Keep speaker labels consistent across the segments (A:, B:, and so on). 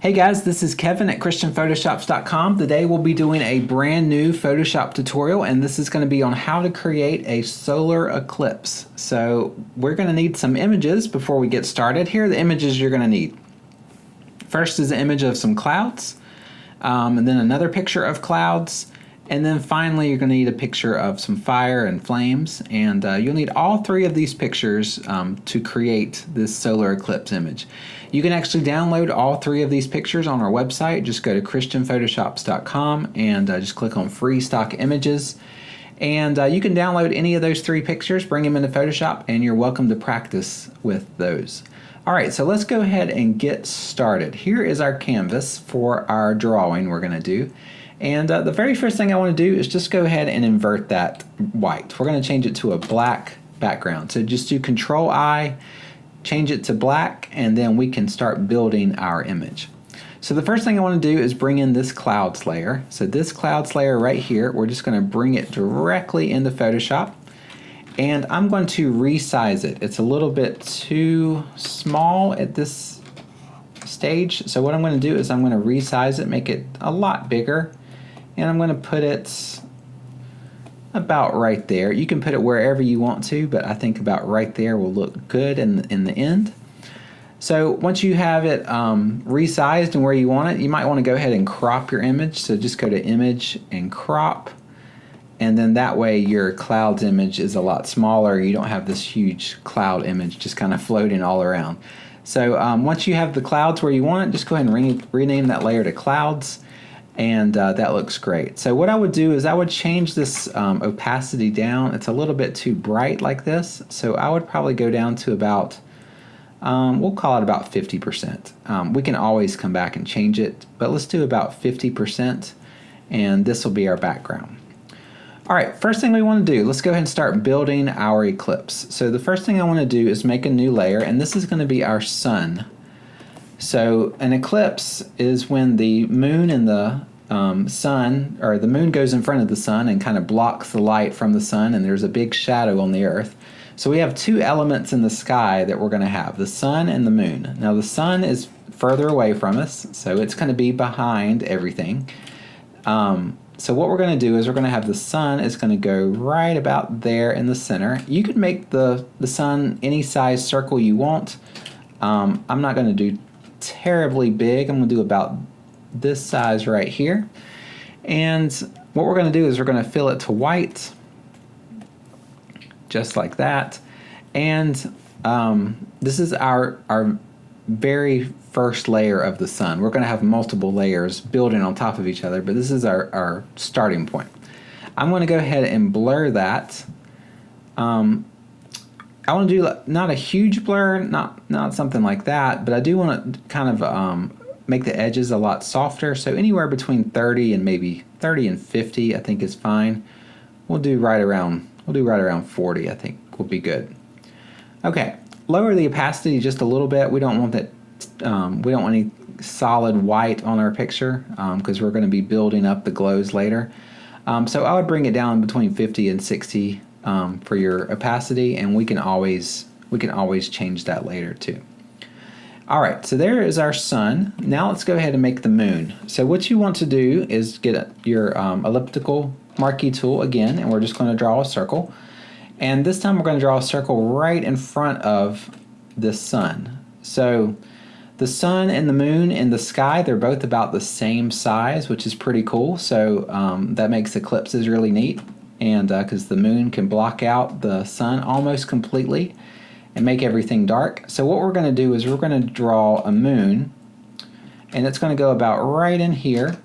A: Hey guys, this is Kevin at ChristianPhotoshops.com. Today we'll be doing a brand new Photoshop tutorial, and this is going to be on how to create a solar eclipse. So we're going to need some images before we get started. Here are the images you're going to need. First is an image of some clouds, and then another picture of clouds, and then finally you're going to need a picture of some fire and flames, and you'll need all three of these pictures to create this solar eclipse image. You can actually download all three of these pictures on our website. Just go to ChristianPhotoshops.com and just click on free stock images, and you can download any of those three pictures, bring them into Photoshop, and you're welcome to practice with those. Alright, so let's go ahead and get started. Here is our canvas for our drawing we're going to do. And the very first thing I want to do is just go ahead and invert that white. We're going to change it to a black background. So just do Control I, change it to black, and then we can start building our image. So the first thing I want to do is bring in this clouds layer. So this clouds layer right here, we're just going to bring it directly into Photoshop. And I'm going to resize it. It's a little bit too small at this stage. So what I'm going to do is I'm going to resize it, make it a lot bigger. And I'm going to put it about right there. You can put it wherever you want to, but I think about right there will look good in the end. So once you have it resized and where you want it, you might want to go ahead and crop your image. So just go to Image and Crop. And then that way your clouds image is a lot smaller. You don't have this huge cloud image just kind of floating all around. So once you have the clouds where you want it, just go ahead and rename that layer to clouds. And that looks great. So what I would do is I would change this opacity down. It's a little bit too bright like this. So I would probably go down to about, we'll call it about 50%. We can always come back and change it, but let's do about 50%. And this will be our background. All right, first thing we want to do, let's go ahead and start building our eclipse. So the first thing I want to do is make a new layer, and this is going to be our sun. So an eclipse is when the moon and the sun, or the moon goes in front of the sun and kind of blocks the light from the sun, and there's a big shadow on the earth. So we have two elements in the sky that we're going to have, the sun and the moon. Now the sun is further away from us, so it's going to be behind everything. So what we're going to do is we're going to have the sun is going to go right about there in the center. You can make the sun any size circle you want. I'm not going to do terribly big. I'm going to do about this size right here. And what we're going to do is we're going to fill it to white, just like that. And this is our very first layer of the sun. We're going to have multiple layers building on top of each other, but this is our starting point. I'm going to go ahead and blur that. I want to do not a huge blur, not something like that, but I do want to kind of make the edges a lot softer. So anywhere between 30 and maybe 30 and 50, I think is fine. We'll do right around 40. I think will be good. Okay, lower the opacity just a little bit. We don't want that. We don't want any solid white on our picture because we're going to be building up the glows later. So I would bring it down between 50 and 60. For your opacity, and we can always change that later too. All right, so there is our sun. Now let's go ahead and make the moon. So what you want to do is get your elliptical marquee tool again, and we're just going to draw a circle. And this time we're going to draw a circle right in front of the sun. So the sun and the moon in the sky, they're both about the same size, which is pretty cool. So that makes eclipses really neat. And because the moon can block out the sun almost completely and make everything dark. So what we're going to do is we're going to draw a moon, and it's going to go about right in here.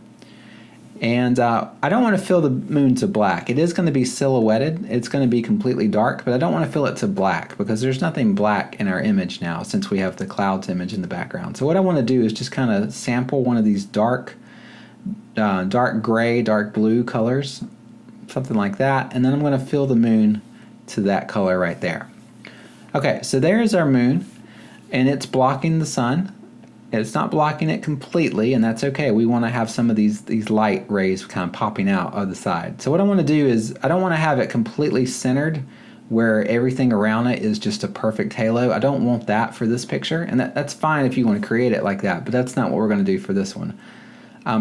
A: And I don't want to fill the moon to black. It is going to be silhouetted. It's going to be completely dark, but I don't want to fill it to black because there's nothing black in our image now since we have the clouds image in the background. So what I want to do is just kind of sample one of these dark gray, dark blue colors. Something like that, and then I'm going to fill the moon to that color right there. Okay, so there's our moon, and it's blocking the sun. It's not blocking it completely, and that's okay. We want to have some of these light rays kind of popping out of the side. So what I want to do is I don't want to have it completely centered, where everything around it is just a perfect halo. I don't want that for this picture, and that's fine if you want to create it like that, but that's not what we're going to do for this one.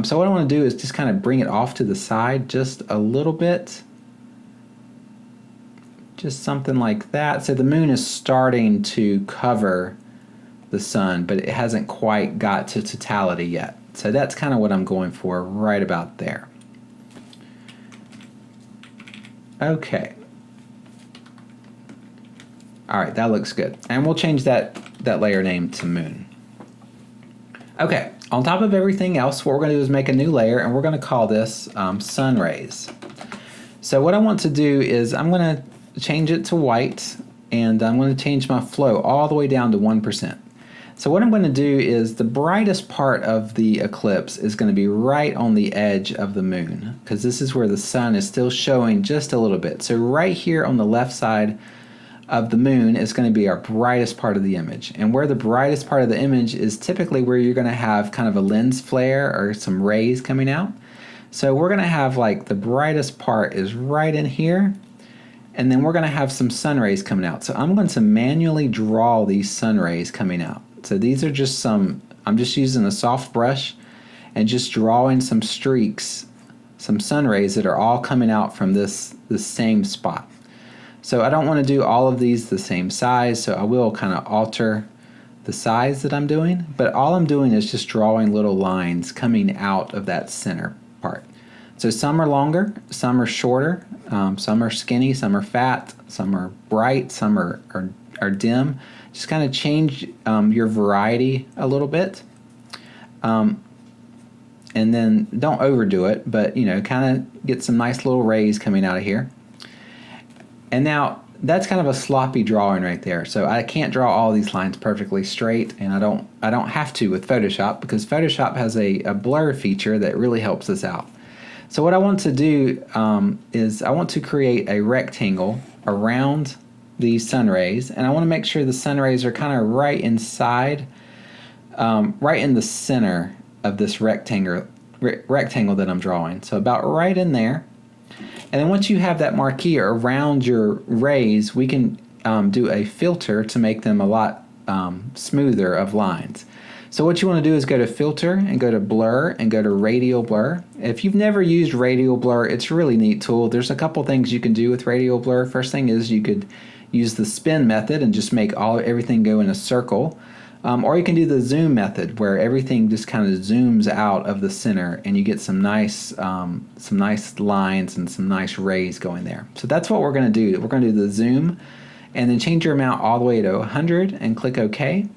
A: So what I want to do is just kind of bring it off to the side just a little bit. Just something like that. So the moon is starting to cover the sun, but it hasn't quite got to totality yet. So that's kind of what I'm going for right about there. Okay. All right, that looks good. And we'll change that layer name to moon. Okay, on top of everything else, what we're going to do is make a new layer, and we're going to call this Sunrays. So what I want to do is I'm going to change it to white, and I'm going to change my flow all the way down to 1%. So what I'm going to do is the brightest part of the eclipse is going to be right on the edge of the moon, because this is where the sun is still showing just a little bit. So right here on the left side of the moon is going to be our brightest part of the image. And where the brightest part of the image is typically where you're going to have kind of a lens flare or some rays coming out. So we're going to have like the brightest part is right in here, and then we're going to have some sun rays coming out. So I'm going to manually draw these sun rays coming out. So these are just some, I'm just using a soft brush and just drawing some streaks, some sun rays that are all coming out from this same spot. So I don't want to do all of these the same size, so I will kind of alter the size that I'm doing, but all I'm doing is just drawing little lines coming out of that center part. So some are longer, some are shorter, some are skinny, some are fat, some are bright, some are dim. Just kind of change your variety a little bit. And then don't overdo it, but kind of get some nice little rays coming out of here. And now that's kind of a sloppy drawing right there. So I can't draw all these lines perfectly straight, and I don't have to with Photoshop, because Photoshop has a blur feature that really helps us out. So what I want to do is I want to create a rectangle around these sun rays, and I want to make sure the sun rays are kind of right inside, right in the center of this rectangle that I'm drawing. So about right in there. And then once you have that marquee around your rays, we can do a filter to make them a lot smoother of lines. So what you want to do is go to Filter and go to Blur and go to Radial Blur. If you've never used Radial Blur, it's a really neat tool. There's a couple things you can do with Radial Blur. First thing is you could use the spin method and just make everything go in a circle. Or you can do the zoom method, where everything just kind of zooms out of the center, and you get some nice lines and some nice rays going there. So that's what we're going to do. We're going to do the zoom, and then change your amount all the way to 100 and click OK.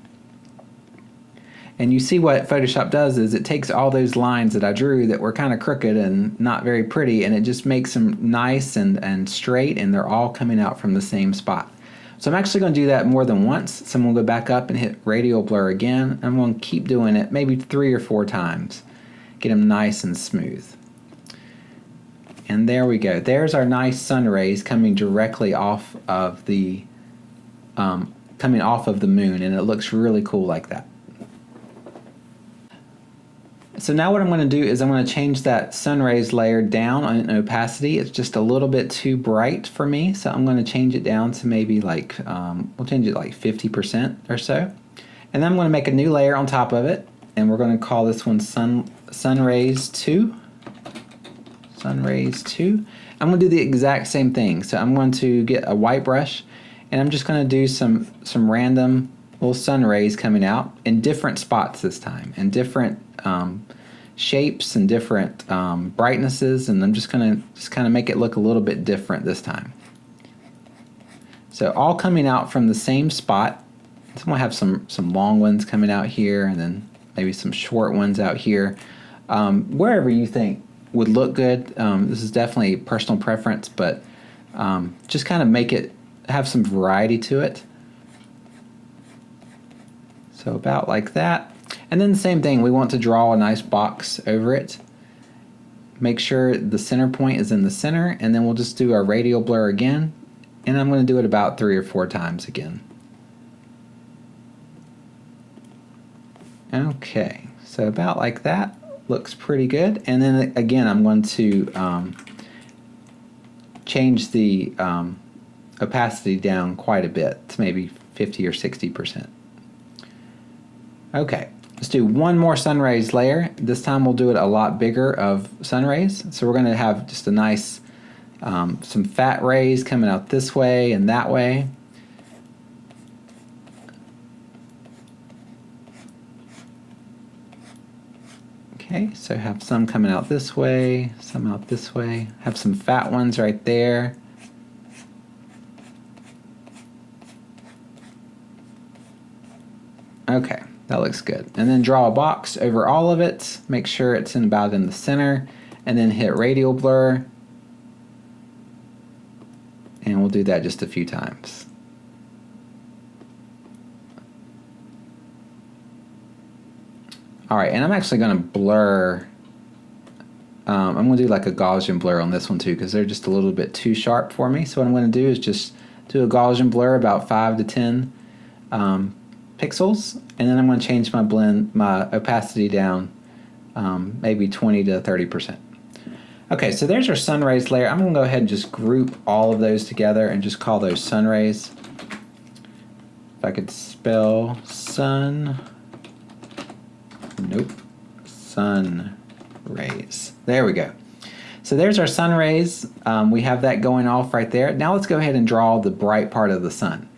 A: And you see what Photoshop does is it takes all those lines that I drew that were kind of crooked and not very pretty, and it just makes them nice and straight, and they're all coming out from the same spot. So I'm actually going to do that more than once. So I'm going to go back up and hit Radial Blur again. I'm going to keep doing it maybe 3 or 4 times. Get them nice and smooth. And there we go. There's our nice sun rays coming directly off of the moon, and it looks really cool like that. So now what I'm going to do is I'm going to change that sun rays layer down on opacity. It's just a little bit too bright for me, so I'm going to change it down to maybe like, we'll change it like 50% or so. And then I'm going to make a new layer on top of it, and we're going to call this one Sunrays 2. Sunrays 2. I'm going to do the exact same thing. So I'm going to get a white brush, and I'm just going to do some random little sun rays coming out in different spots this time, and different shapes and different brightnesses, and I'm just kind of make it look a little bit different this time. So all coming out from the same spot. So I'm going to have some long ones coming out here, and then maybe some short ones out here. Wherever you think would look good. This is definitely personal preference, but just kind of have some variety to it. So about like that. And then the same thing, we want to draw a nice box over it. Make sure the center point is in the center, and then we'll just do our radial blur again. And I'm going to do it about 3 or 4 times again. Okay, so about like that. Looks pretty good. And then again, I'm going to change the opacity down quite a bit, to maybe 50 or 60%. Okay, let's do one more sun rays layer. This time we'll do it a lot bigger of sun rays. So we're going to have just a nice, some fat rays coming out this way and that way. Okay, so have some coming out this way, some out this way. Have some fat ones right there. Okay, that looks good. And then draw a box over all of it. Make sure it's about in the center. And then hit radial blur. And we'll do that just a few times. All right, and I'm actually going to blur. I'm going to do like a Gaussian blur on this one too, because they're just a little bit too sharp for me. So what I'm going to do is just do a Gaussian blur about 5 to 10 pixels, and then I'm going to change my opacity down maybe 20 to 30%. Okay, so there's our sun rays layer. I'm going to go ahead and just group all of those together and just call those sun rays. If I could spell sun. Nope. Sun rays. There we go. So there's our sun rays. We have that going off right there. Now let's go ahead and draw the bright part of the sun.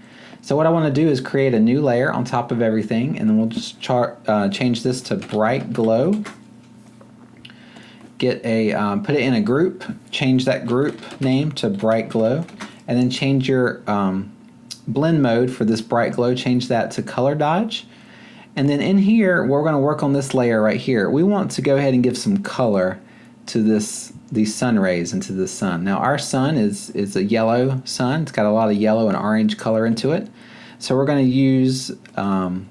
A: So what I want to do is create a new layer on top of everything, and then we'll just change this to bright glow. Get a put it in a group. Change that group name to bright glow, and then change your blend mode for this bright glow. Change that to color dodge. And then in here, we're going to work on this layer right here. We want to go ahead and give some color to these sun rays into the sun. Now our sun is a yellow sun. It's got a lot of yellow and orange color into it. So we're going to use kind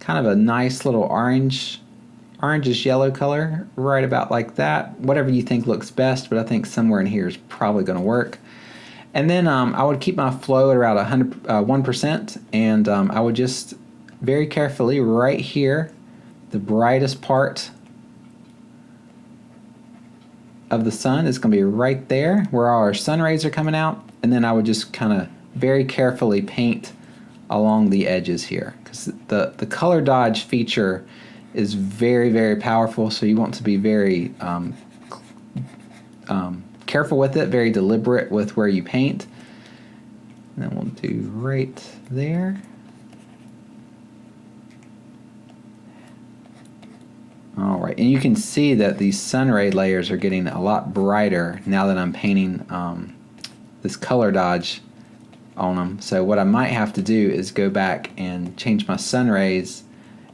A: of a nice little orangish yellow color, right about like that. Whatever you think looks best, but I think somewhere in here is probably going to work. And then I would keep my flow at around 1%, and I would just very carefully right here, the brightest part of the sun is going to be right there where all our sun rays are coming out, and then I would just kind of very carefully paint along the edges here, because the color dodge feature is very, very powerful, so you want to be very careful with it, very deliberate with where you paint. And then we'll do right there. All right, and you can see that these sun ray layers are getting a lot brighter now that I'm painting this color dodge on them. So what I might have to do is go back and change my sun rays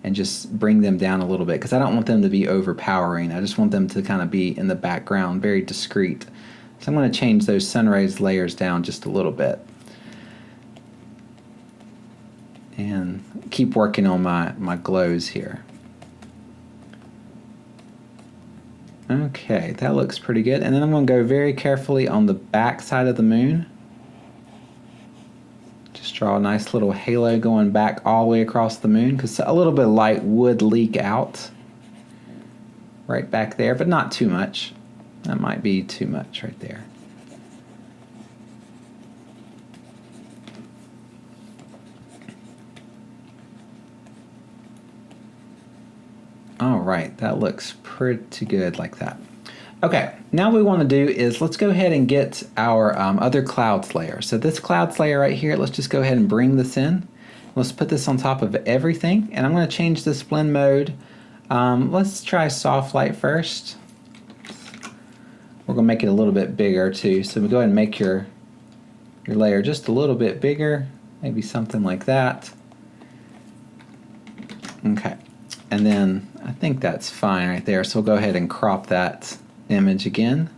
A: and just bring them down a little bit, because I don't want them to be overpowering. I just want them to kind of be in the background, very discreet. So I'm going to change those sun rays layers down just a little bit. And keep working on my glows here. Okay, that looks pretty good. And then I'm going to go very carefully on the back side of the moon. Just draw a nice little halo going back all the way across the moon, because a little bit of light would leak out right back there, but not too much. That might be too much right there. All right, that looks pretty good like that. Okay, now what we want to do is let's go ahead and get our other clouds layer. So this clouds layer right here, let's just go ahead and bring this in. Let's put this on top of everything, and I'm going to change this blend mode. Let's try soft light first. We're going to make it a little bit bigger too. So we go ahead and make your layer just a little bit bigger, maybe something like that. Okay, and then I think that's fine right there. So we'll go ahead and crop that image again.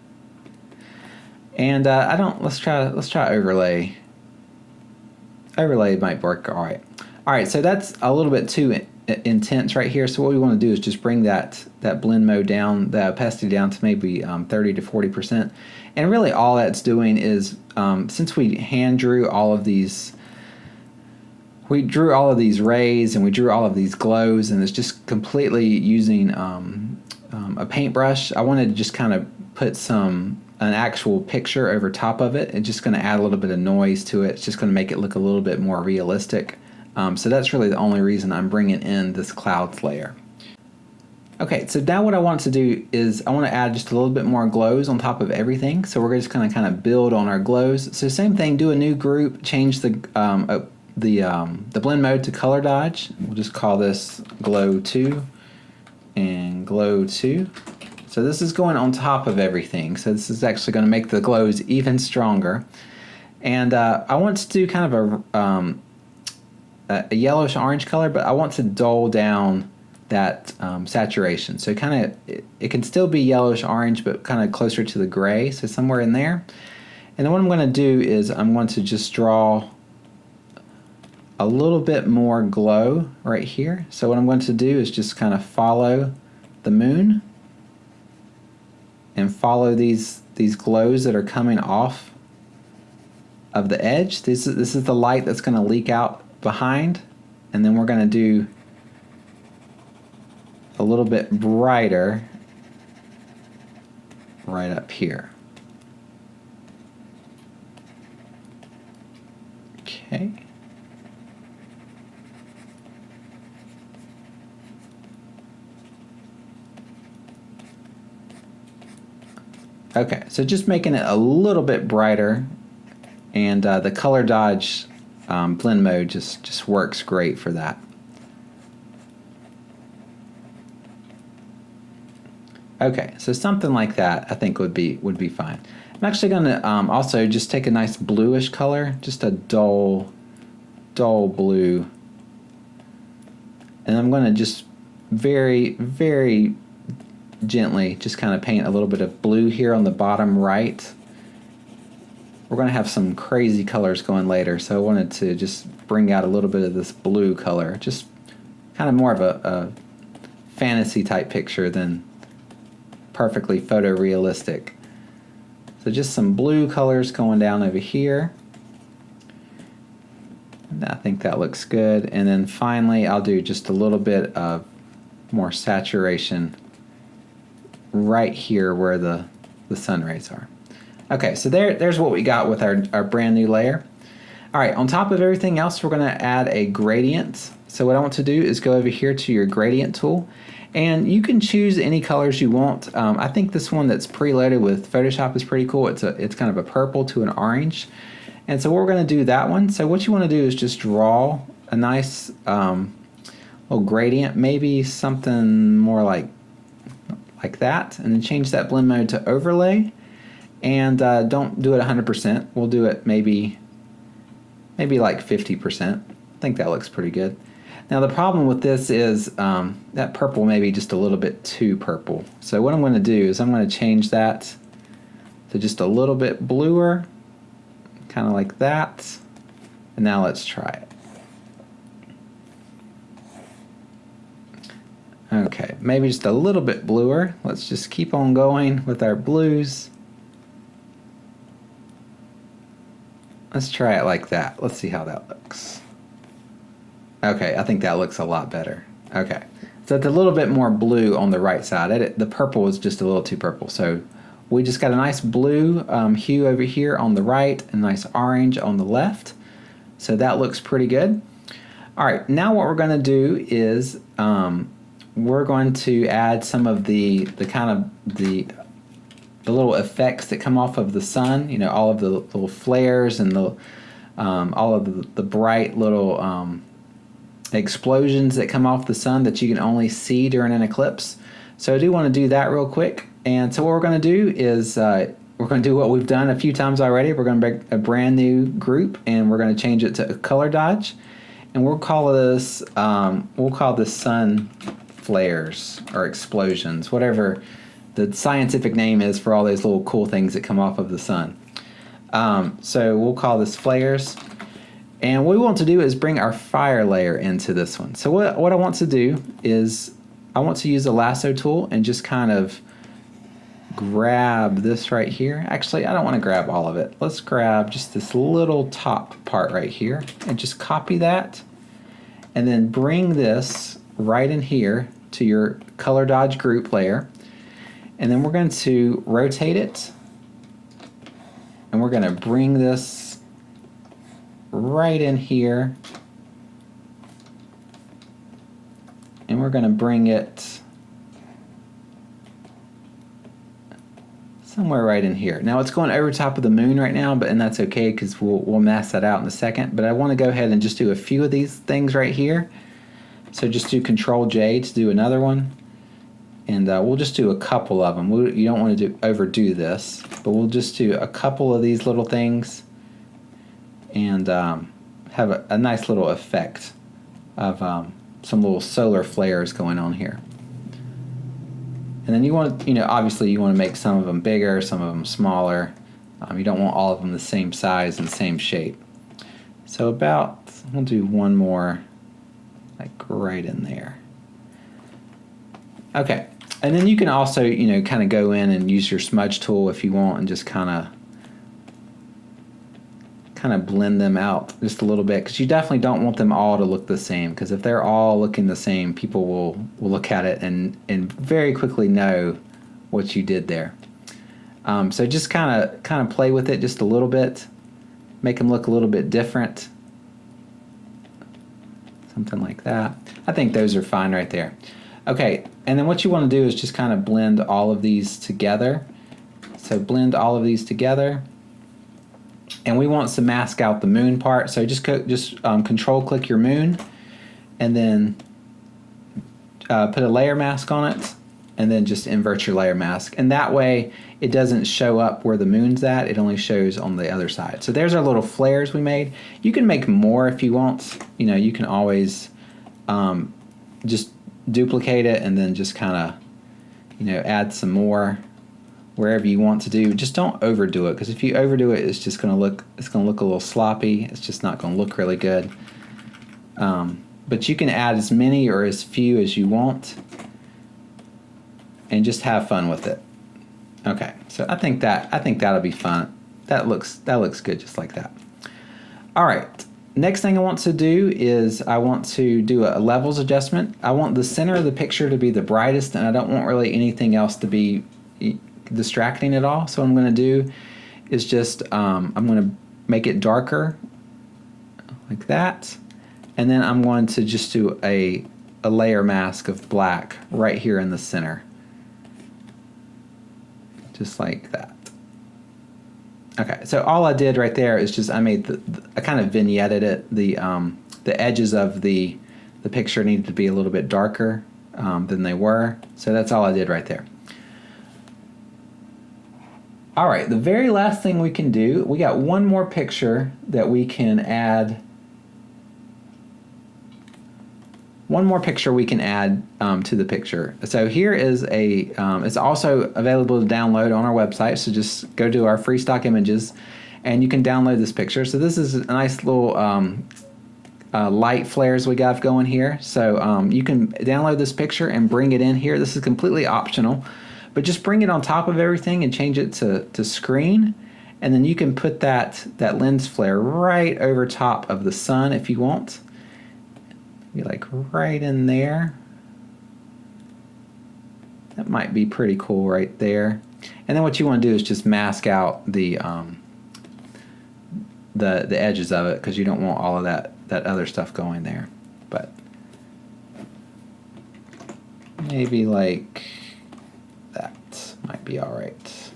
A: And let's try overlay. Overlay might work all right. All right, so that's a little bit too intense right here. So what we want to do is just bring that blend mode down, the opacity down to maybe 30 to 40%. And really all that's doing is, since we hand drew all of these, we drew all of these rays and we drew all of these glows, and it's just completely using a paintbrush. I wanted to just kind of put some an actual picture over top of it. It's just going to add a little bit of noise to it. It's just going to make it look a little bit more realistic. So that's really the only reason I'm bringing in this clouds layer. Okay, so now what I want to do is I want to add just a little bit more glows on top of everything. So we're just going to kind of build on our glows. So same thing, do a new group, change the blend mode to color dodge. We'll just call this glow 2 and glow 2. So this is going on top of everything. So this is actually going to make the glows even stronger. And I want to do kind of a yellowish orange color, but I want to dull down that saturation. So kind of it can still be yellowish orange, but kind of closer to the gray. So somewhere in there. And then what I'm going to do is I'm going to just draw a little bit more glow right here. So what I'm going to do is just kind of follow the moon and follow these glows that are coming off of the edge. This is the light that's going to leak out behind, and then we're going to do a little bit brighter right up here. Okay. Okay, so just making it a little bit brighter, and the color dodge blend mode just works great for that. Okay, so something like that I think would be fine. I'm actually going to also just take a nice bluish color, just a dull blue, and I'm going to just very gently just kind of paint a little bit of blue here on the bottom right. We're going to have some crazy colors going later, so I wanted to just bring out a little bit of this blue color, just kind of more of a fantasy type picture than perfectly photorealistic. So just some blue colors going down over here. And I think that looks good. And then finally I'll do just a little bit of more saturation right here where the sun rays are. Okay, so there's what we got with our brand new layer. All right, on top of everything else, we're gonna add a gradient. So what I want to do is go over here to your gradient tool, and you can choose any colors you want. I think this one that's preloaded with Photoshop is pretty cool. It's kind of a purple to an orange. And so we're gonna do that one. So what you wanna do is just draw a nice little gradient, maybe something more like that, and then change that blend mode to overlay. And don't do it 100%. We'll do it maybe like 50%. I think that looks pretty good. Now the problem with this is that purple may be just a little bit too purple. So what I'm going to do is I'm going to change that to just a little bit bluer, kind of like that. And now let's try it. Okay, maybe just a little bit bluer. Let's just keep on going with our blues. Let's try it like that. Let's see how that looks. Okay, I think that looks a lot better. Okay, so it's a little bit more blue on the right side. The purple is just a little too purple. So we just got a nice blue hue over here on the right and a nice orange on the left. So that looks pretty good. All right, now what we're gonna do is we're going to add some of the little effects that come off of the sun. You know, all of the little flares and all of the bright little explosions that come off the sun that you can only see during an eclipse. So I do want to do that real quick. And so what we're going to do is we're going to do what we've done a few times already. We're going to make a brand new group, and we're going to change it to color dodge, and we'll call this sun flares or explosions, whatever the scientific name is for all those little cool things that come off of the sun. So we'll call this flares. And what we want to do is bring our fire layer into this one. So what I want to do is I want to use the lasso tool and just kind of grab this right here. Actually, I don't want to grab all of it. Let's grab just this little top part right here and just copy that. And then bring this right in here to your color dodge group layer. And then we're going to rotate it and we're going to bring this right in here, and we're going to bring it somewhere right in here. Now it's going over top of the moon right now, and that's okay because we'll mask that out in a second. But I want to go ahead and just do a few of these things right here. So just do Control J to do another one, and we'll just do a couple of them. You don't want to overdo this, but we'll just do a couple of these little things and have a nice little effect of some little solar flares going on here. And then you want, obviously you want to make some of them bigger, some of them smaller. You don't want all of them the same size and same shape. So we'll do one more, like right in there. Okay, and then you can also, kind of go in and use your smudge tool if you want, and just kind of blend them out just a little bit, because you definitely don't want them all to look the same, because if they're all looking the same, people will look at it and very quickly know what you did there. So just kind of play with it just a little bit, make them look a little bit different, something like that. I think those are fine right there. Okay, and then what you want to do is just kind of blend all of these together. So blend all of these together. And we want to mask out the moon part, so just control click your moon, and then put a layer mask on it, and then just invert your layer mask. And that way it doesn't show up where the moon's at, it only shows on the other side. So there's our little flares we made. You can make more if you want. You can always just duplicate it and then just kind of add some more wherever you want to do. Just don't overdo it, because if you overdo it, it's just going to look a little sloppy. It's just not going to look really good. But you can add as many or as few as you want, and just have fun with it. Okay, so I think that'll be fun. That looks good just like that. All right. Next thing I want to do is I want to do a levels adjustment. I want the center of the picture to be the brightest, and I don't want really anything else to be distracting at all. So what I'm going to do is just I'm going to make it darker like that, and then I'm going to just do a layer mask of black right here in the center, just like that. Okay, so all I did right there is just I kind of vignetted it. The edges of the picture needed to be a little bit darker than they were, so that's all I did right there. All right, the very last thing we can do, we got one more picture that we can add. One more picture we can add to the picture. So here is it's also available to download on our website. So just go to our free stock images and you can download this picture. So this is a nice little light flares we got going here. So you can download this picture and bring it in here. This is completely optional. But just bring it on top of everything and change it to screen, and then you can put that lens flare right over top of the sun if you want. Be like right in there. That might be pretty cool right there. And then what you want to do is just mask out the edges of it, because you don't want all of that other stuff going there. But maybe like that might be all right.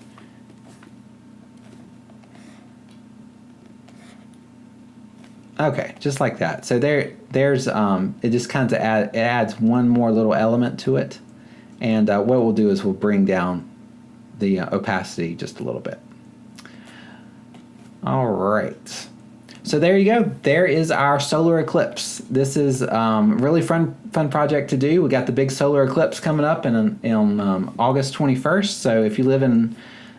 A: Okay, just like that. So there's it just kind of adds one more little element to it, and what we'll do is we'll bring down the opacity just a little bit. All right. So there you go. There is our solar eclipse. This is a really fun project to do. We got the big solar eclipse coming up in August 21st. So if you live in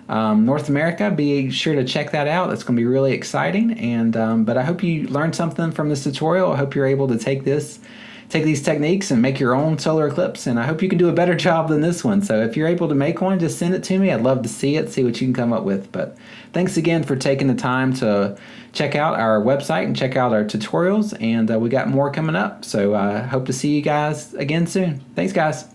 A: North America, be sure to check that out. That's going to be really exciting. And but I hope you learned something from this tutorial. I hope you're able to take these techniques and make your own solar eclipse. And I hope you can do a better job than this one. So if you're able to make one, just send it to me. I'd love to see it, see what you can come up with. But thanks again for taking the time to check out our website and check out our tutorials. And we got more coming up. So I hope to see you guys again soon. Thanks, guys.